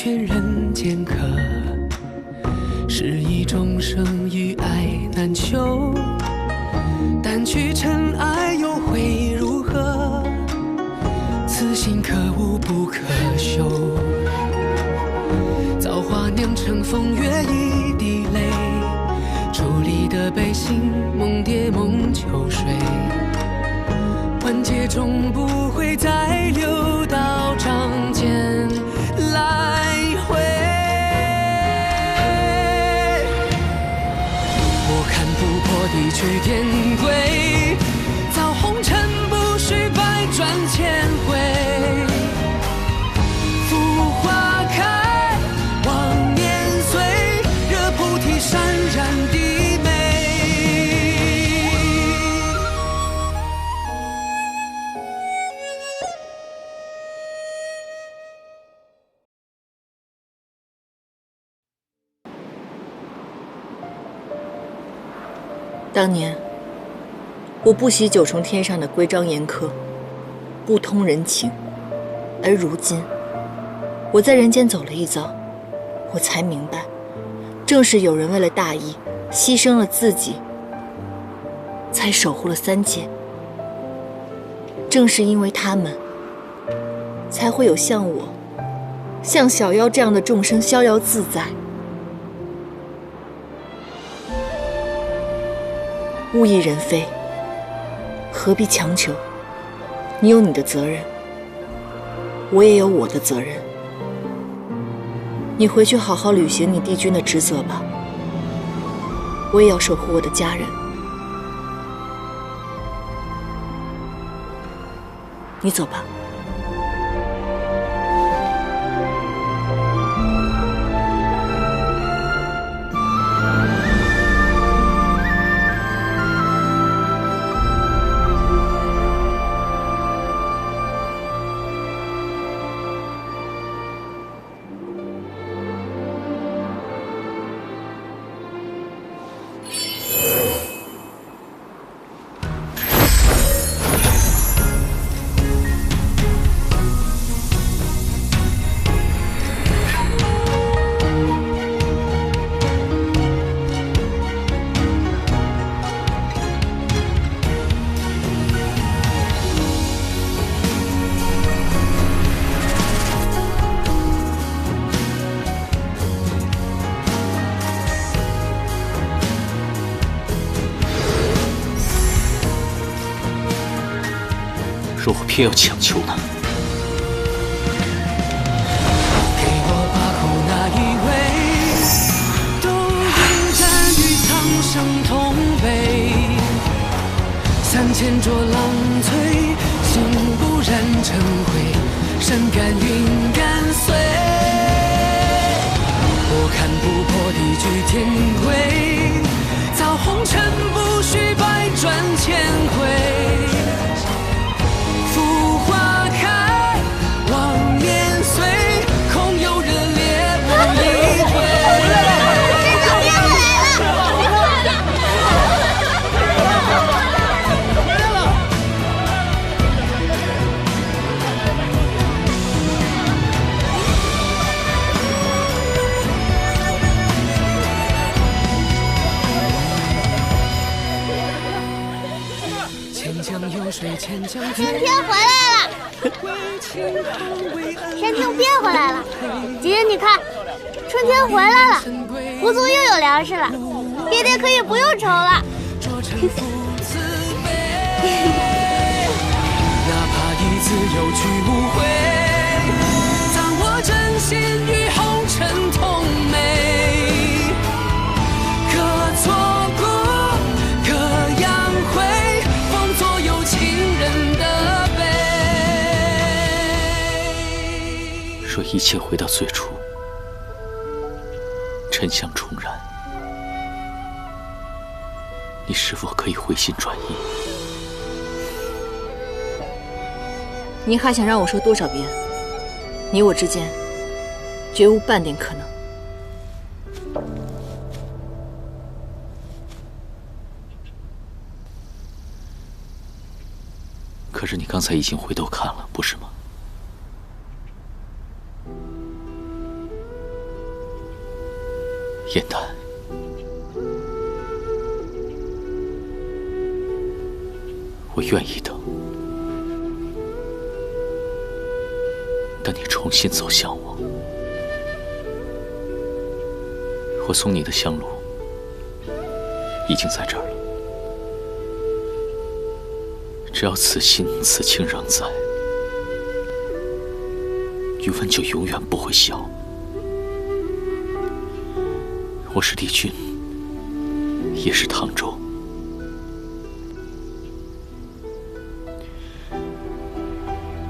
劝人间客，是以众生与爱难求。但去尘埃又会如何？此心可悟不可修。造化酿成风月一滴泪，伫立的悲心梦蝶梦秋水。万劫终不会再流到掌间来回。我看不破地去天归，造红尘不须百转千回。浮花开，望年岁，惹菩提潸然低眉。当年，我不习九重天上的规章严苛，不通人情，而如今，我在人间走了一遭，我才明白，正是有人为了大义，牺牲了自己，才守护了三界。正是因为他们，才会有像我、像小妖这样的众生逍遥自在。物亦人非，何必强求？你有你的责任，我也有我的责任。你回去好好履行你帝君的职责吧，我也要守护我的家人。你走吧。若我偏要强求呢？给我把口那一位，独饮战与苍生同悲。3000浊浪摧，心不染尘灰，身甘云干碎。我看不破地居天归，造红尘不须百转千回。浮花开，望年岁，空有热烈不一回。千江有水千江醉。春天回来了，山听变回来了。姐姐你看，春天回来了，胡族又有粮食了，爹爹可以不用愁了。哪怕一次有去无回，葬我真心与红尘同美。可错过，可扬回，放左右情人的悲。若一切回到最初，真相重燃，你是否可以回心转意？你还想让我说多少遍？你我之间绝无半点可能。可是你刚才已经回头看了，不是吗？燕丹，我愿意等，等你重新走向我。我送你的香炉已经在这儿了，只要此心此情仍在，余温就永远不会消。我是帝君，也是唐州。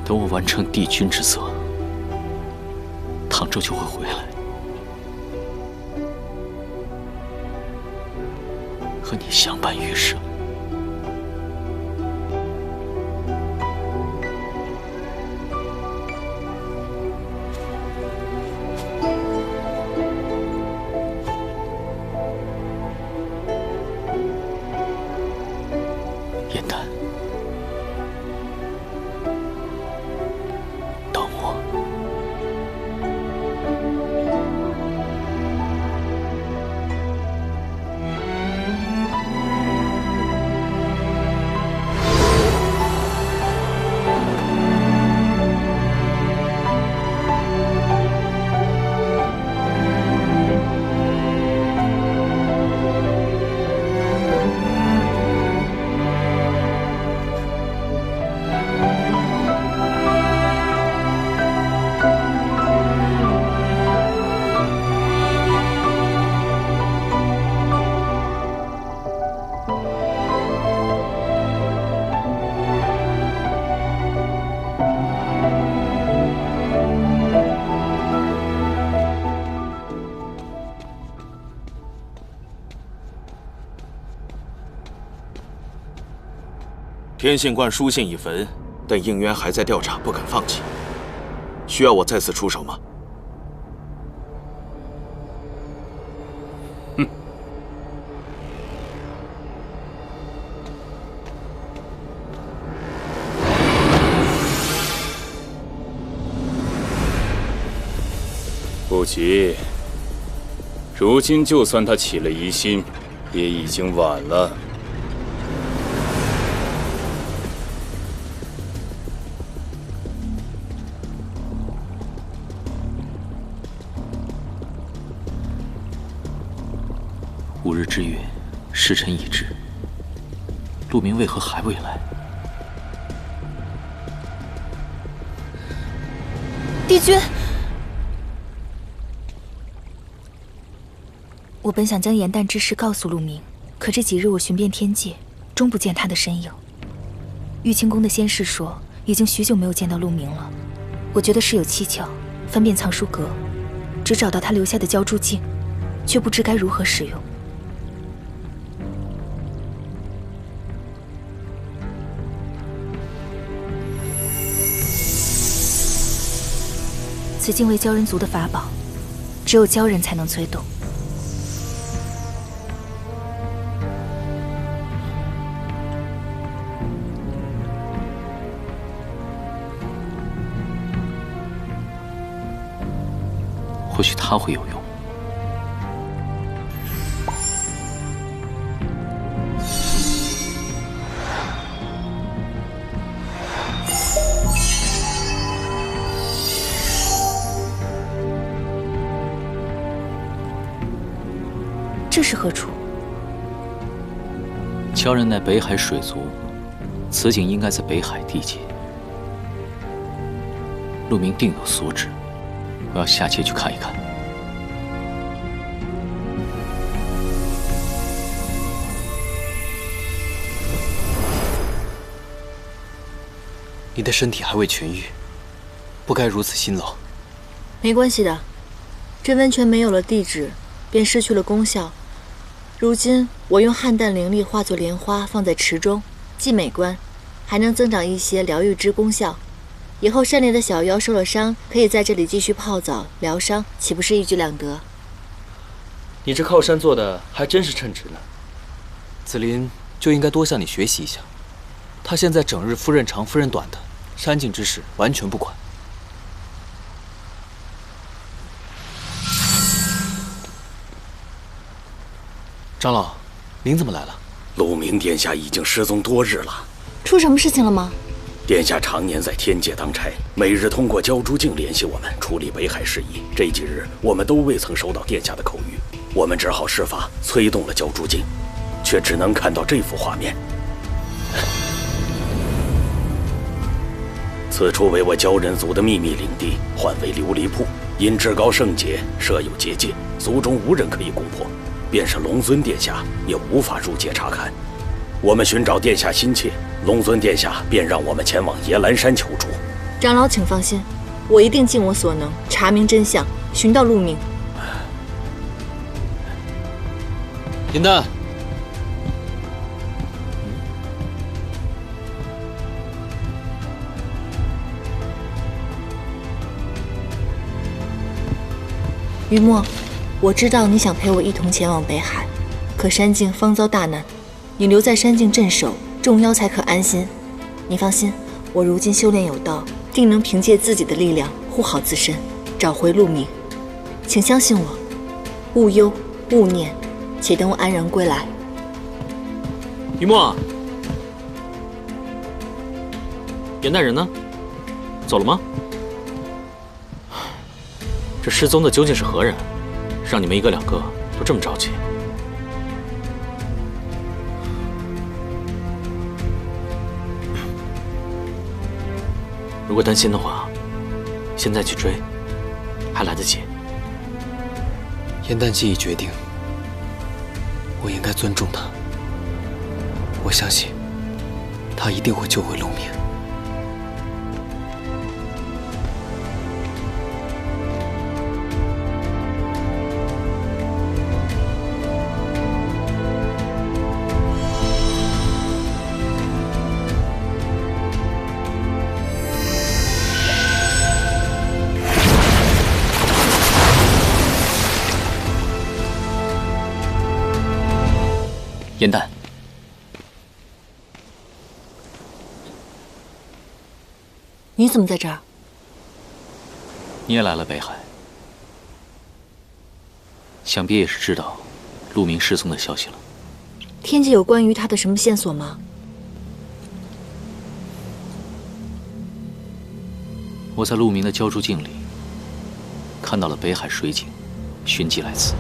等我完成帝君之责，唐州就会回来，和你相伴余生。燕丹，等我。天信观书信已焚，但应渊还在调查，不肯放弃。需要我再次出手吗？不急，如今就算他起了疑心，也已经晚了。5日之约，时辰已至，陆明为何还未来？帝君，我本想将严诞之事告诉陆明，可这几日我寻遍天界，终不见他的身影。玉清宫的仙士说，已经许久没有见到陆明了。我觉得事有蹊跷，翻遍藏书阁，只找到他留下的浇铸镜，却不知该如何使用。此镜为鲛人族的法宝，只有鲛人才能催动。或许它会有用。这是何处？鲛人乃北海水族，此景应该在北海地界。陆明定有所指，我要下界去看一看。你的身体还未痊愈，不该如此辛劳。没关系的，这温泉没有了地址，便失去了功效。如今我用汉淡灵力化作莲花放在池中，既美观，还能增长一些疗愈之功效。以后山里的小妖受了伤，可以在这里继续泡澡疗伤，岂不是一举两得？你这靠山做的还真是称职呢。紫菱就应该多向你学习一下，他现在整日夫人长夫人短的，山境之事完全不管。长老，您怎么来了？陆明殿下已经失踪多日了。出什么事情了吗？殿下常年在天界当差，每日通过鲛珠镜联系我们处理北海事宜。这几日我们都未曾收到殿下的口谕，我们只好施法催动了鲛珠镜，却只能看到这幅画面。此处为我鲛人族的秘密领地，唤为琉璃铺。因至高圣劫设有结界，族中无人可以攻破，便是龙尊殿下也无法入界查看。我们寻找殿下心切，龙尊殿下便让我们前往野兰山求助。长老，请放心，我一定尽我所能查明真相，寻到陆明。银丹，于墨，我知道你想陪我一同前往北海，可山境方遭大难，你留在山境镇守，众妖才可安心。你放心，我如今修炼有道，定能凭借自己的力量护好自身，找回陆明。请相信我，勿忧勿念，且等我安然归来。于墨，严大人呢？走了吗？这失踪的究竟是何人？让你们一个两个都这么着急。如果担心的话，现在去追，还来得及。严丹既已决定，我应该尊重他。我相信，他一定会救回陆明。严丹，你怎么在这儿？你也来了北海，想必也是知道陆明失踪的消息了。天界有关于他的什么线索吗？我在陆明的鲛珠镜里看到了北海水井，寻迹来此。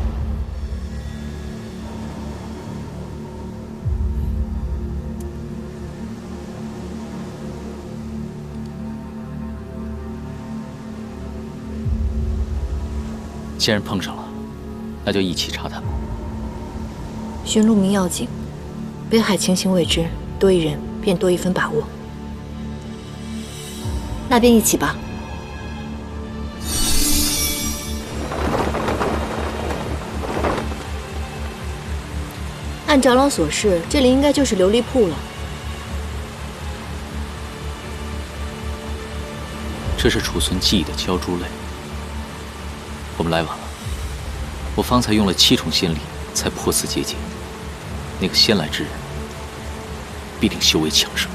既然碰上了，那就一起查探吧。寻陆明要紧，北海情形未知，多一人便多一分把握。那便一起吧。按长老所示，这里应该就是琉璃铺了。这是储存记忆的鲛珠类。我们来晚了，我方才用了7重仙力才破此结界，那个先来之人必定修为强盛。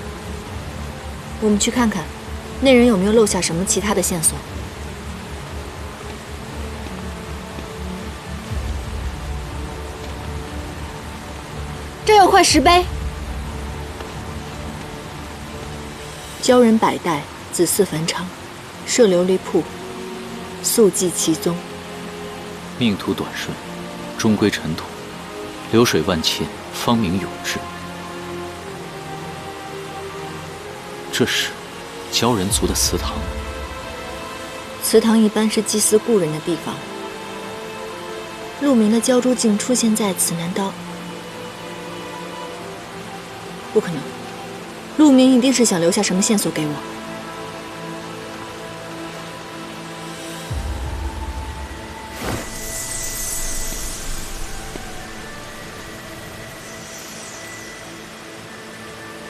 我们去看看，那人有没有漏下什么其他的线索。这有块石碑，鲛人百代，子嗣繁昌，设琉璃铺，速记其踪。命途短顺，终归尘土；流水万千，方名永志。这是鲛人族的祠堂。祠堂一般是祭祀故人的地方。陆明的鲛珠镜出现在此，难道？不可能，陆明一定是想留下什么线索给我。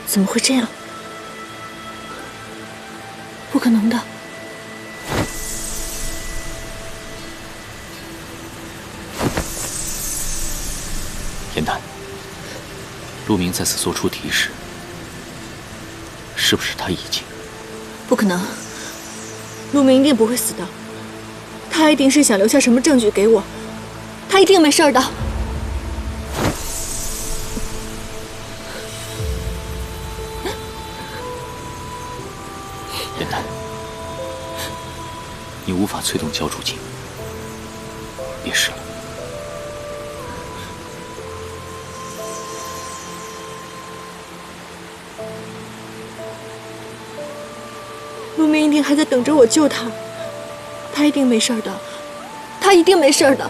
怎么会这样？不可能的！严丹，陆明在此做出提示，是不是他已经？不可能，陆明一定不会死的，他一定是想留下什么证据给我，他一定没事的。燕丹，你无法催动焦烛镜，别试了。陆明一定还在等着我救他，他一定没事的，他一定没事的。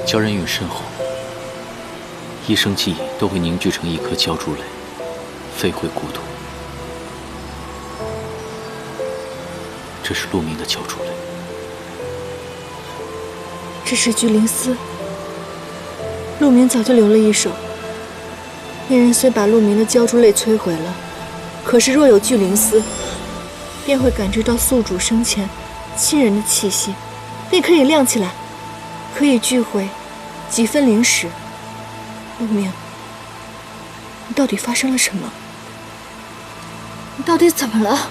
焦人陨身后，一生记忆都会凝聚成一颗焦珠泪，飞回故土。这是陆明的焦珠泪。这是聚灵丝，陆明早就留了一手。那人虽把陆明的焦珠泪摧毁了，可是若有聚灵丝，便会感知到宿主生前亲人的气息，便可以亮起来，可以聚回几分灵石。陆明，你到底发生了什么？你到底怎么了？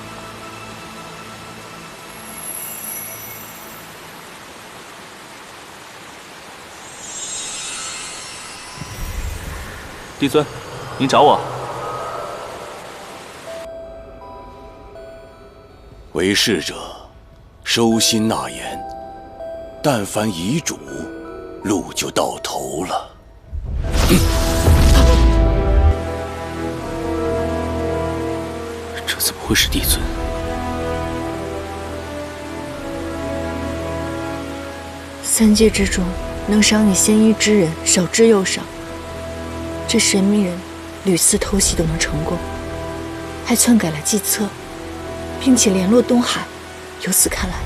帝尊，您找我？为逝者，收心纳言，但凡遗嘱，路就到头了。这怎么会是帝尊？三界之中，能赏你仙医之人少之又少。这神秘人屡次偷袭都能成功，还篡改了计策，并且联络东海。由此看来，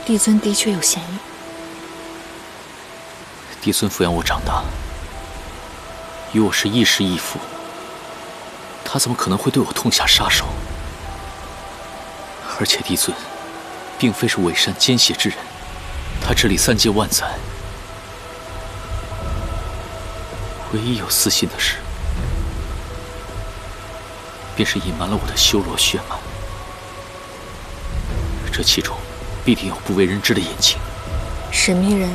帝尊的确有嫌疑。帝尊抚养我长大，与我是亦师亦父，他怎么可能会对我痛下杀手？而且帝尊并非是伪善奸邪之人，他治理三界万载，唯一有私心的事，便是隐瞒了我的修罗血脉。这其中必定有不为人知的隐情。神秘人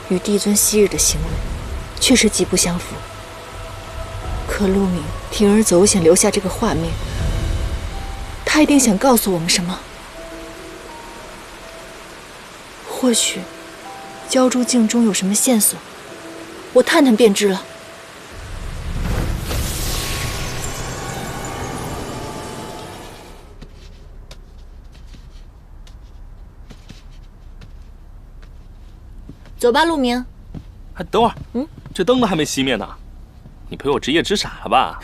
与帝尊昔日的行为确实极不相符，可陆明铤而走险留下这个画面，他一定想告诉我们什么。或许焦珠镜中有什么线索，我探探便知了。走吧，陆明。等会儿，这灯都还没熄灭呢，你陪我值夜值傻了吧？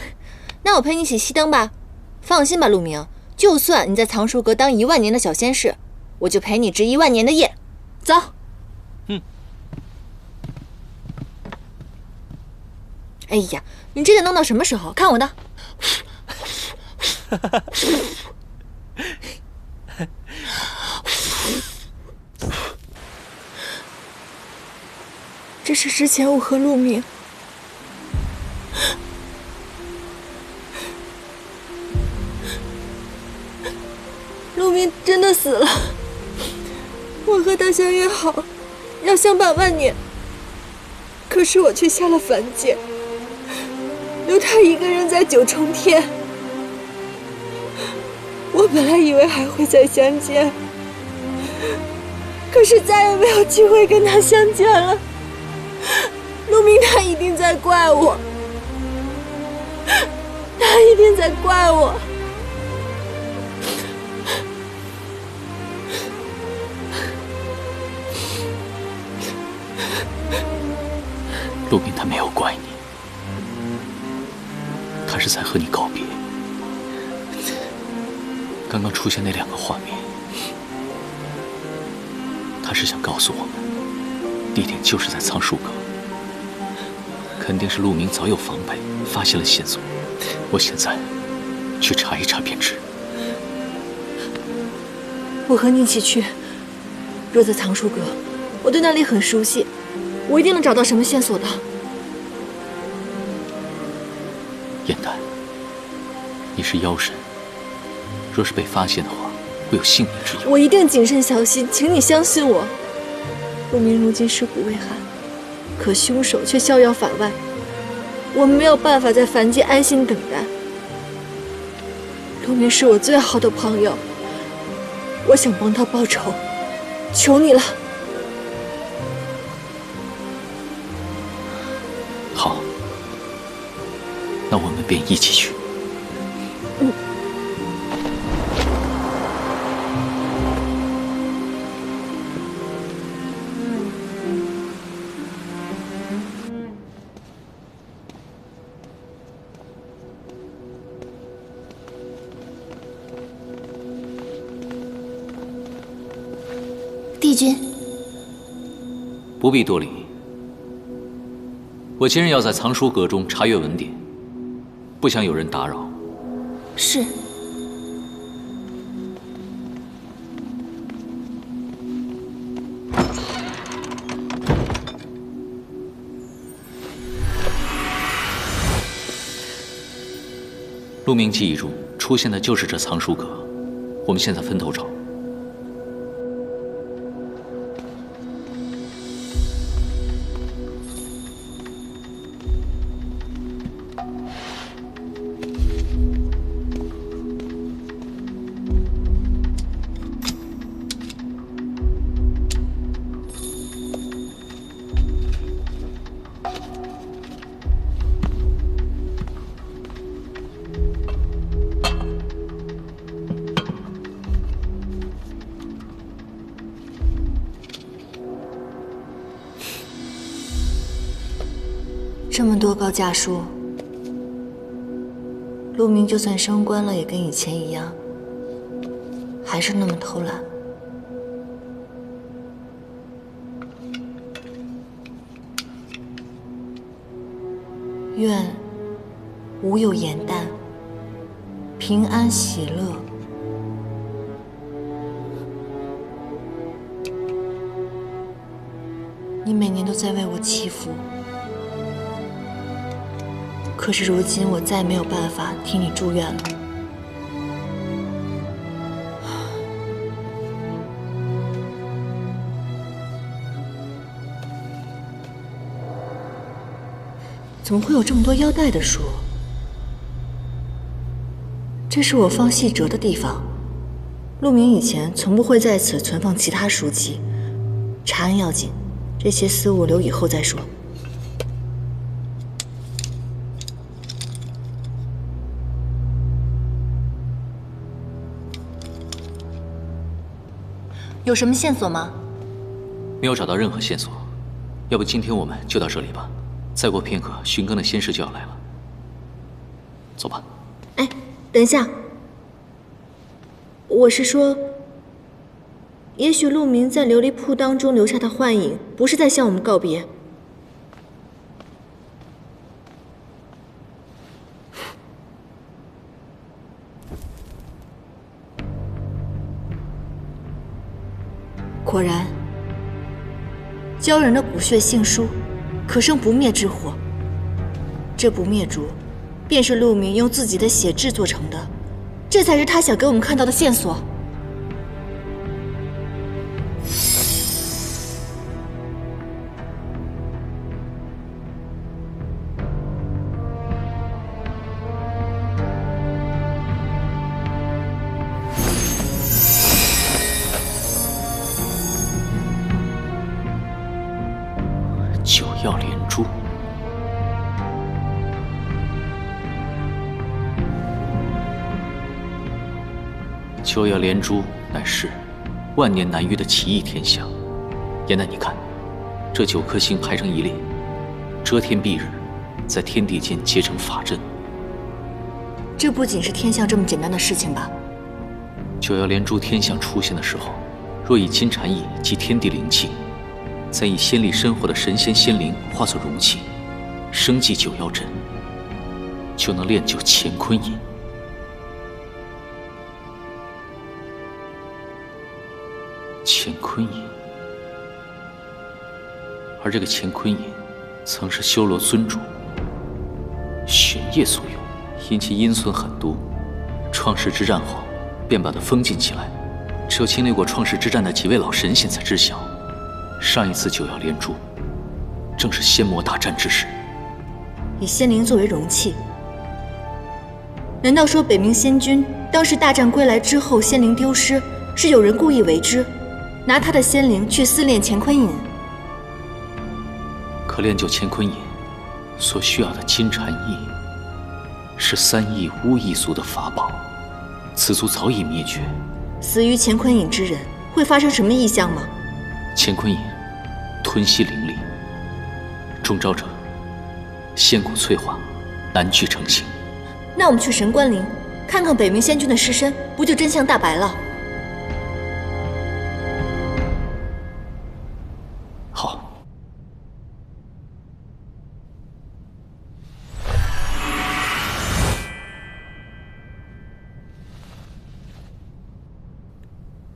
那我陪你一起熄灯吧。放心吧，陆明，就算你在藏书阁当10000年的小仙士，我就陪你值10000年的夜。走。哎呀，你这个弄到什么时候？看我的。这是之前我和陆明陆明真的死了，我和他相约好要相伴万年，可是我却下了凡界，留他一个人在九重天。我本来以为还会再相见，可是再也没有机会跟他相见了。陆明他一定在怪我，他一定在怪我。陆明他没有怪你，他是在和你告别。刚刚出现那2个画面，他是想告诉我们，地点就是在藏书阁，肯定是陆明早有防备，发现了线索。我现在去查一查便知。我和你一起去。若在藏书阁，我对那里很熟悉，我一定能找到什么线索的。燕丹，你是妖神，若是被发现的话，会有性命之忧。我一定谨慎小心，请你相信我。陆明如今尸骨未寒，可凶手却逍遥法外，我们没有办法在凡间安心等待。陆明是我最好的朋友，我想帮他报仇，求你了。好，那我们便一起去。帝君，不必多礼。我今日要在藏书阁中查阅文典，不想有人打扰。是。陆明记忆中出现的就是这藏书阁，我们现在分头找。这么多高价书，陆明就算升官了，也跟以前一样，还是那么偷懒。愿无有言淡，平安喜乐。你每年都在为我祈福。可是如今我再没有办法替你祝愿了。怎么会有这么多腰带的书？这是我放细折的地方。陆明以前从不会在此存放其他书籍。查案要紧，这些私物留以后再说。有什么线索吗？没有找到任何线索，要不今天我们就到这里吧。再过片刻，巡更的仙士就要来了。走吧。哎，等一下，我是说，也许陆明在琉璃铺当中留下的幻影，不是在向我们告别。果然，鲛人的骨血杏书，可生不灭之火。这不灭珠，便是陆明用自己的血制作成的，这才是他想给我们看到的线索。九曜连珠，九曜连珠乃是万年难遇的奇异天象。严南，你看，这9颗星排成一列，遮天蔽日，在天地间结成法阵。这不仅是天象这么简单的事情吧？九曜连珠天象出现的时候，若以金蝉翼及天地灵气，再以仙力深厚的神仙仙灵化作容器，生祭九曜阵，就能炼就乾坤银。乾坤银，而这个乾坤银，曾是修罗尊主玄烨所用，因其阴损狠毒，创世之战后，便把他封禁起来。只有经历过创世之战的几位老神仙才知晓，上一次九曜连珠，正是仙魔大战之时。以仙灵作为容器，难道说北冥仙君当时大战归来之后，仙灵丢失，是有人故意为之，拿他的仙灵去私炼乾坤饮？可炼就乾坤饮所需要的金蝉翼，是3亿巫异族的法宝，此族早已灭绝。死于乾坤饮之人会发生什么异象吗？乾坤饮吞吸灵力，中招者仙骨脆化，难具成形。那我们去神官陵看看北冥仙君的尸身，不就真相大白了？好。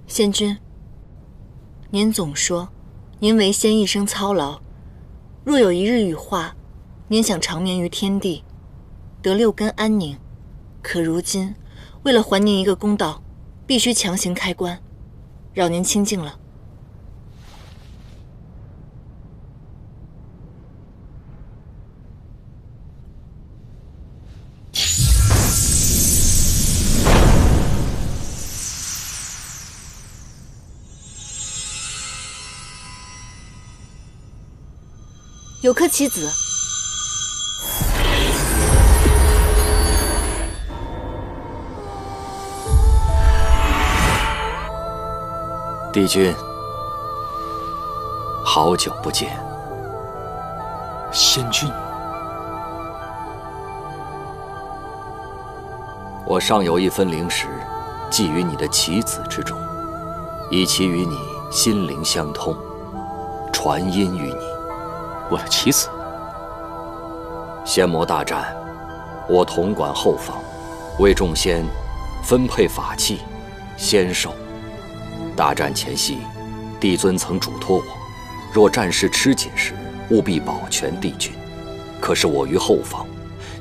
仙君，您总说您为仙一生操劳，若有一日羽化，您想长眠于天地，得6根安宁。可如今为了还您一个公道，必须强行开棺，扰您清静了。有颗棋子，帝君，好久不见。仙君，我尚有一分灵石，寄于你的棋子之中，以其与你心灵相通，传音于你。我的棋子。仙魔大战，我统管后方，为众仙分配法器、仙兽。大战前夕，帝尊曾嘱托我，若战事吃紧时，务必保全帝君。可是我于后方，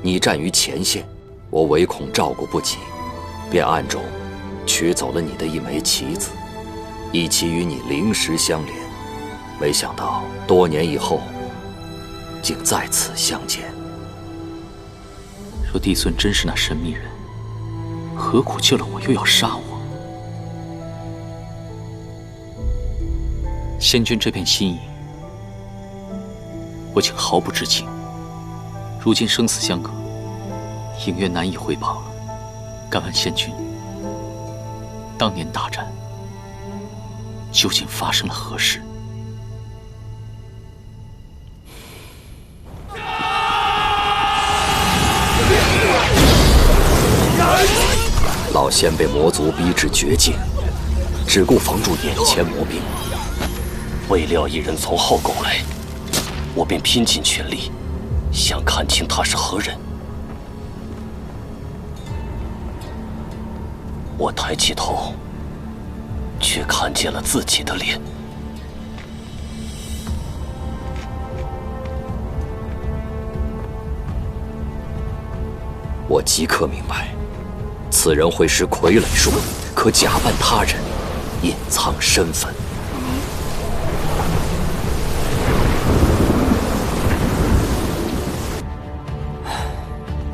你战于前线，我唯恐照顾不及，便暗中取走了你的一枚棋子，以其与你灵石相连。没想到多年以后，竟再次相见。若帝尊真是那神秘人，何苦救了我又要杀我？仙君这片心意，我竟毫不知情。如今生死相隔，隐约难以回报了。敢问仙君，当年大战究竟发生了何事？老仙被魔族逼至绝境，只顾防住眼前魔兵。未料一人从后狗来，我便拼尽全力，想看清他是何人。我抬起头，却看见了自己的脸。我即刻明白，此人会施傀儡术，可假扮他人，隐藏身份。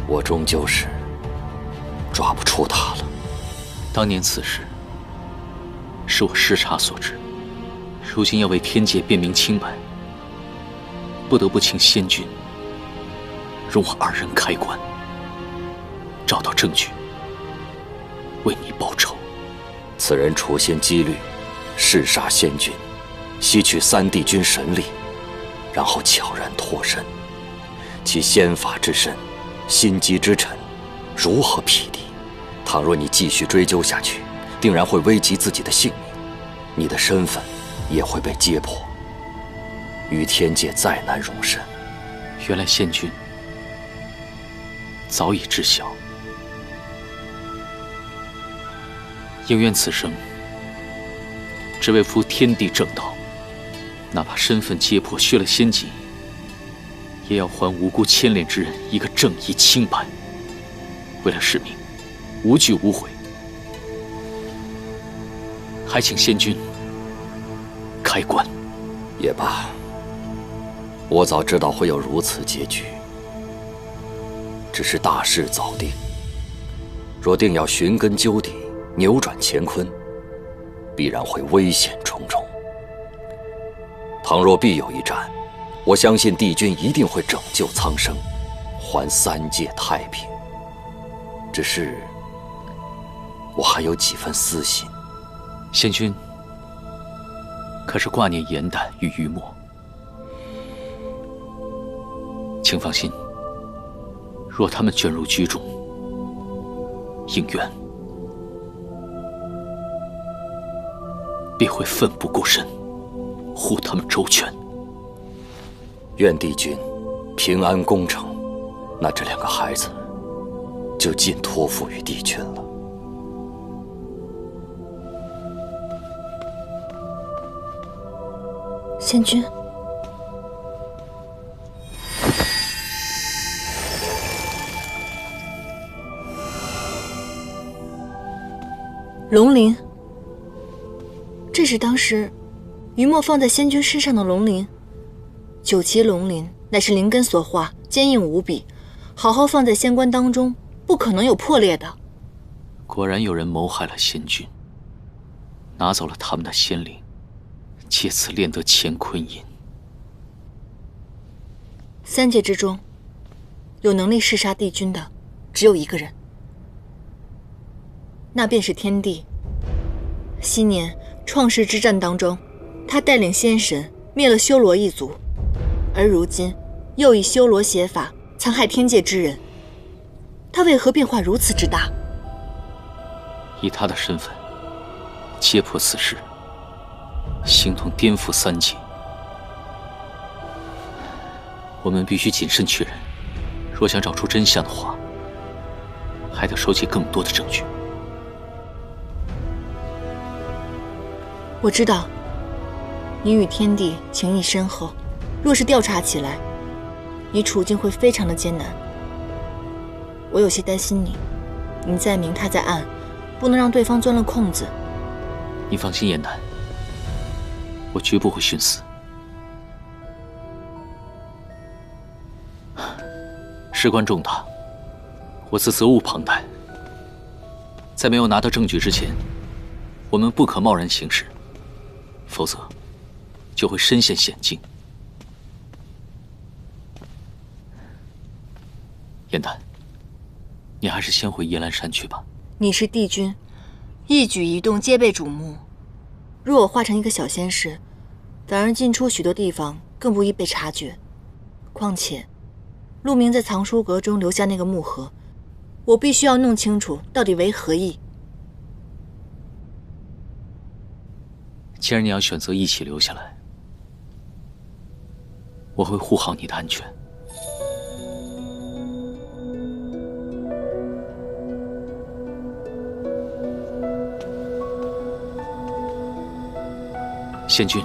我终究是抓不出他了。当年此事是我失察所致，如今要为天界辨明清白，不得不请仙君容我2人开棺，找到证据，为你报仇。此人处心积虑弑杀仙君，吸取3帝君神力，然后悄然脱身。其仙法之深，心机之沉，如何匹敌？倘若你继续追究下去，定然会危及自己的性命，你的身份也会被揭破，与天界再难容身。原来仙君早已知晓，应愿此生只为扶天地正道，哪怕身份揭破，削了仙籍，也要还无辜牵连之人一个正义清白。为了使命，无惧无悔，还请仙君开棺。也罢，我早知道会有如此结局。只是大势早定，若定要寻根究底，扭转乾坤，必然会危险重重。倘若必有一战，我相信帝君一定会拯救苍生，还三界太平。只是我还有几分私心。仙君可是挂念严胆与于墨，请放心，若他们卷入局中，应元必会奋不顾身，护他们周全。愿帝君平安功成，那这2个孩子就尽托付于帝君了。仙君，龙鳞，这是当时于墨放在仙君身上的龙鳞。9旗龙鳞乃是灵根所化，坚硬无比，好好放在仙棺当中，不可能有破裂的。果然有人谋害了仙君，拿走了他们的仙灵，借此炼得乾坤银。3界之中，有能力弑杀帝君的，只有一个人，那便是天帝。昔年创世之战当中，他带领仙神灭了修罗一族，而如今又以修罗邪法残害天界之人，他为何变化如此之大？以他的身份，揭破此事，形同颠覆3界。我们必须谨慎确认，若想找出真相的话，还得收集更多的证据。我知道，你与天帝情谊深厚，若是调查起来，你处境会非常的艰难。我有些担心你，你在明，他在暗，不能让对方钻了空子。你放心，严南，我绝不会寻死。事关重大，我自责无旁贷。在没有拿到证据之前，我们不可贸然行事，否则就会身陷险境。严丹，你还是先回夜兰山去吧。你是帝君，一举一动皆被瞩目。若我化成一个小仙士，反而进出许多地方更不易被察觉。况且，陆明在藏书阁中留下那个木盒，我必须要弄清楚到底为何意。既然你要选择一起留下来，我会护好你的安全。仙君，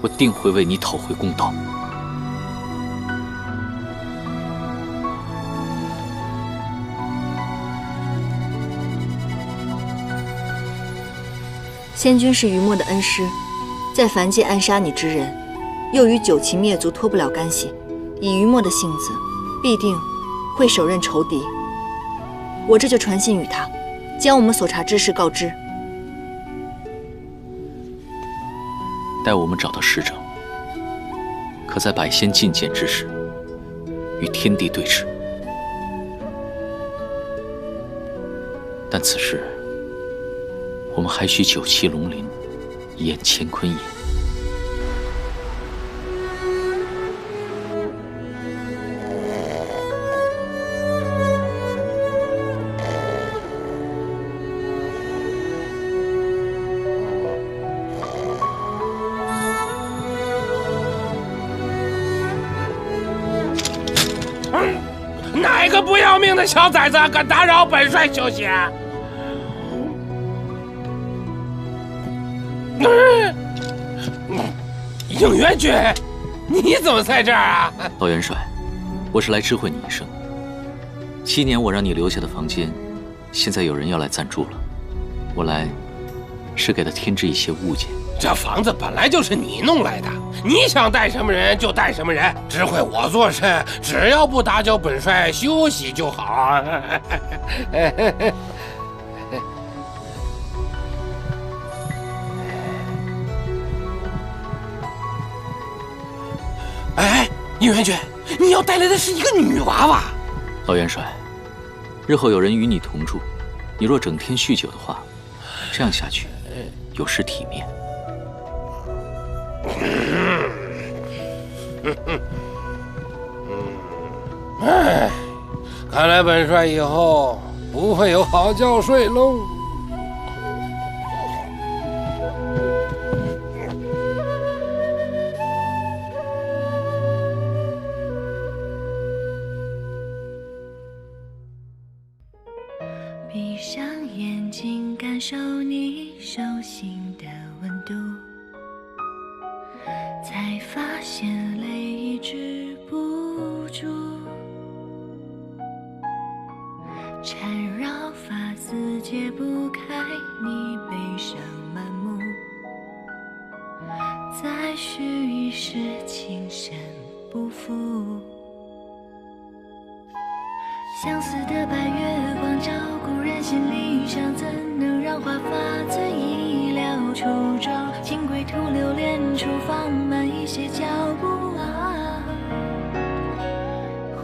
我定会为你讨回公道。仙君是于墨的恩师，在凡界暗杀你之人，又与九旗灭族脱不了干系。以于墨的性子，必定会手刃仇敌。我这就传信于他，将我们所查之事告知。待我们找到使者，可在百仙觐见之时，与天地对峙。但此时，我们还需九旗龙鳞，验乾坤银。哪个不要命的小崽子敢打扰本帅休息？应元君，你怎么在这儿啊？老元帅，我是来知会你一声。7年我让你留下的房间，现在有人要来暂住了，我来是给他添置一些物件。这房子本来就是你弄来的，你想带什么人就带什么人，指挥我做事，只要不打搅本帅休息就好。哎，宁元君，你要带来的是一个女娃娃。老元帅，日后有人与你同住，你若整天酗酒的话，这样下去有失体面。哎，看来本帅以后不会有好觉睡喽。闭上眼睛，感受你手心的温度，才发现泪已止不住，缠绕发丝解不开你悲伤满目，再续一世情深不负。相似的白月光照故人心里伤，怎能让花发最意料初衷？金龟徒留恋处放慢一些脚步啊，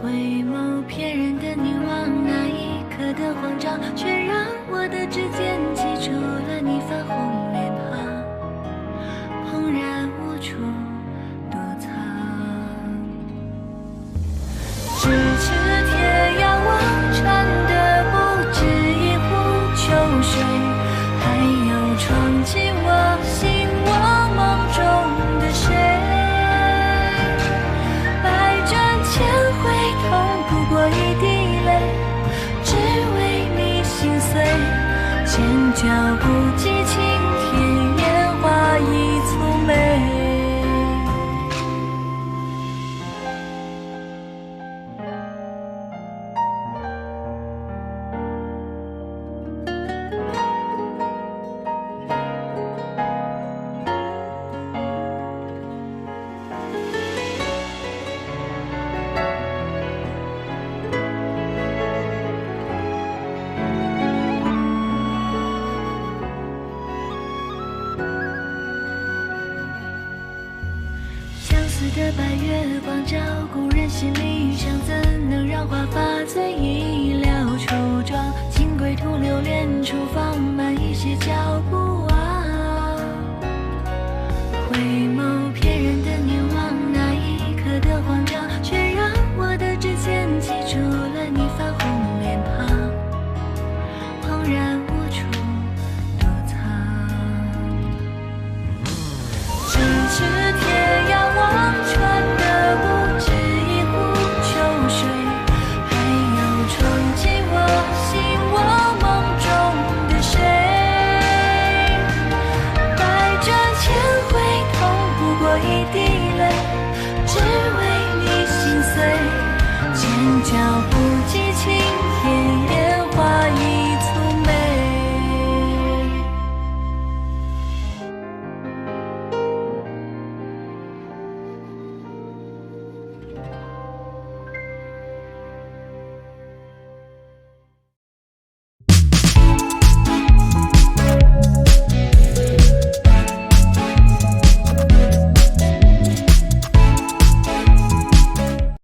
回眸骗人的凝望，那一刻的慌张，却让我的指尖记住了你泛红脸庞，怦然无处躲藏。咫尺天涯望穿的不止一壶秋水，还有闯进我心我梦中的谁。百转千回痛不过一滴泪，只为你心碎。前脚不及青天，烟花易蹙眉。的白月光照故人心里伤，怎能让花发最意料初